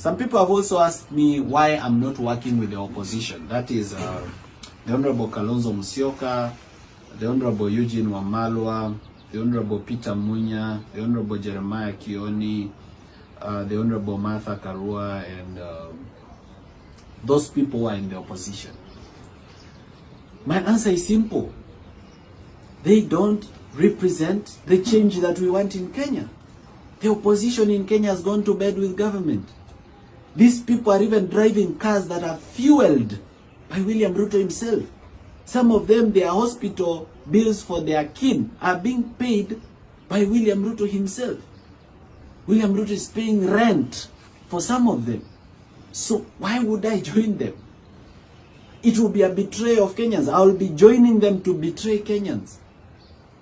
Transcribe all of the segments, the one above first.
Some people have also asked me why I'm not working with the opposition. That is the Honorable Kalonzo Musyoka, the Honorable Eugene Wamalwa, the Honorable Peter Munya, the Honorable Jeremiah Kioni, the Honorable Martha Karua, and those people who are in the opposition. My answer is simple. They don't represent the change that we want in Kenya. The opposition in Kenya has gone to bed with government. These people are even driving cars that are fueled by William Ruto himself. Some of them, their hospital bills for their kin are being paid by William Ruto himself. William Ruto is paying rent for some of them. So why would I join them? It will be a betrayal of Kenyans. I will be joining them to betray Kenyans.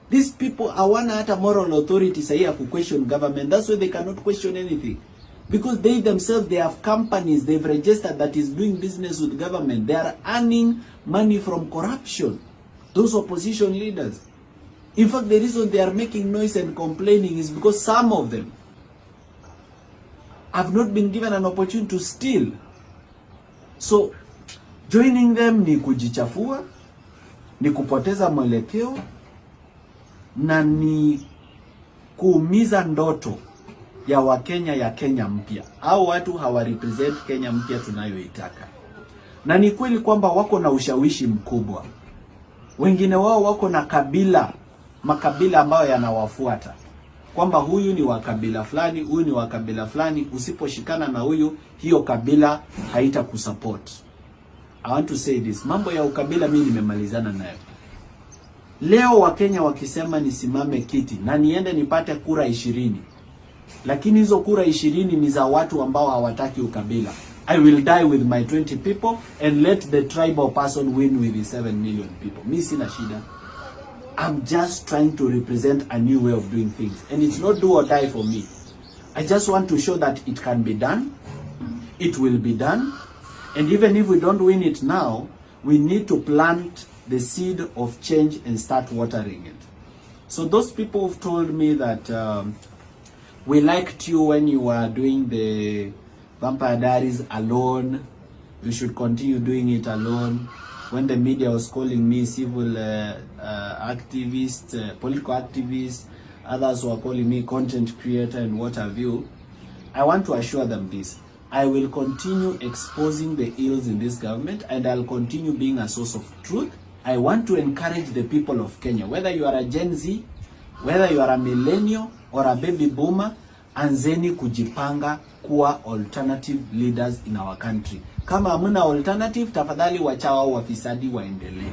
These people hawana hata moral authority sahi ya question government. That's why they cannot question anything. Because they themselves, they have companies they've registered that is doing business with government. They are earning money from corruption. Those opposition leaders. In fact, the reason they are making noise and complaining is because some of them have not been given an opportunity to steal. So, joining them ni kujichafua, ni kupoteza mwelekeo, na ni kuumiza ndoto ya Wakenya ya Kenya mpya. Hao watu hawarepresent Kenya mpya tunayoitaka. Na ni kweli kwamba wako na ushawishi mkubwa. Wengine wao wako na makabila ambayo yanawafuata. Kwamba huyu ni wa kabila fulani, huyu ni wa kabila fulani, usiposhikana na huyu, hiyo kabila haitakusupport. I want to say this, mambo ya ukabila mimi nimemalizana nayo. Leo Wakenya wakisema nisimame kiti na niende nipate kura 20. Lakini hizo kura 20 ni za watu ambao hawataki ukabila. I will die with my 20 people and let the tribal person win with the 7 million people. Mimi sina shida. I'm just trying to represent a new way of doing things. And it's not do or die for me. I just want to show that it can be done. It will be done. And even if we don't win it now, we need to plant the seed of change and start watering it. So those people have told me that we liked you when you were doing the Vampire Diaries alone. You should continue doing it alone. When the media was calling me civil activist, political activist, others were calling me content creator and what have you, I want to assure them this. I will continue exposing the ills in this government and I'll continue being a source of truth. I want to encourage the people of Kenya, whether you are a Gen Z, whether you are a millennial or a baby boomer, anzeni kujipanga kuwa alternative leaders in our country. Kama hamuna alternative, tafadhali wachawa wafisadi waendelee.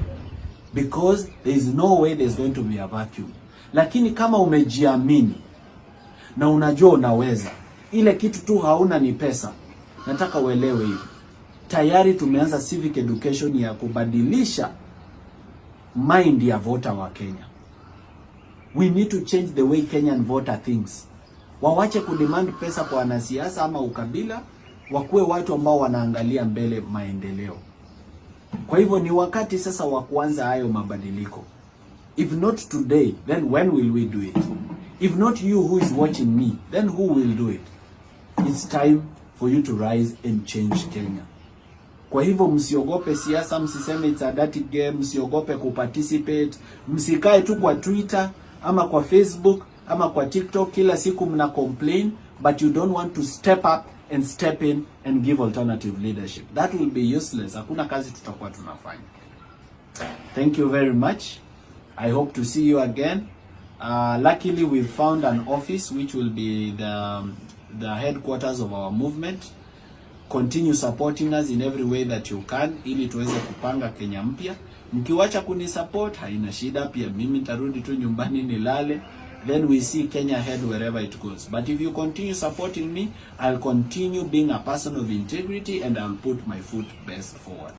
Because there is no way there's going to be a vacuum. Lakini kama umejiamini na unajua unaweza, ile kitu tu hauna ni pesa. Nataka uelewe hivi. Tayari tumeanza civic education ya kubadilisha mind ya voter wa Kenya. We need to change the way Kenyan voter thinks. Wawache kudemand pesa kwa wanasiasa ama ukabila, wakuwe watu ambao wanaangalia mbele maendeleo. Kwa hivyo ni wakati sasa wa kuanza hayo mabadiliko. If not today, then when will we do it? If not you who is watching me, then who will do it? It's time for you to rise and change Kenya. Kwa hivyo msiogope siasa, msiseme it's a dirty game, msiogope kuparticipate, msikae tu kwa Twitter ama kwa Facebook ama kwa TikTok kila siku mna complain, but you don't want to step up and step in and give alternative leadership. That will be useless. Hakuna kazi tutakuwa tunafanya. Thank you very much. I hope to see you again. Luckily we've found an office which will be the headquarters of our movement. Continue supporting us in every way that you can ili tuweze kupanga Kenya mpya. Mkiwacha kunisupport haina shida, pia mimi nitarudi tu nyumbani nilale. Then we see Kenya ahead wherever it goes. But if you continue supporting me, I'll continue being a person of integrity and I'll put my foot best forward.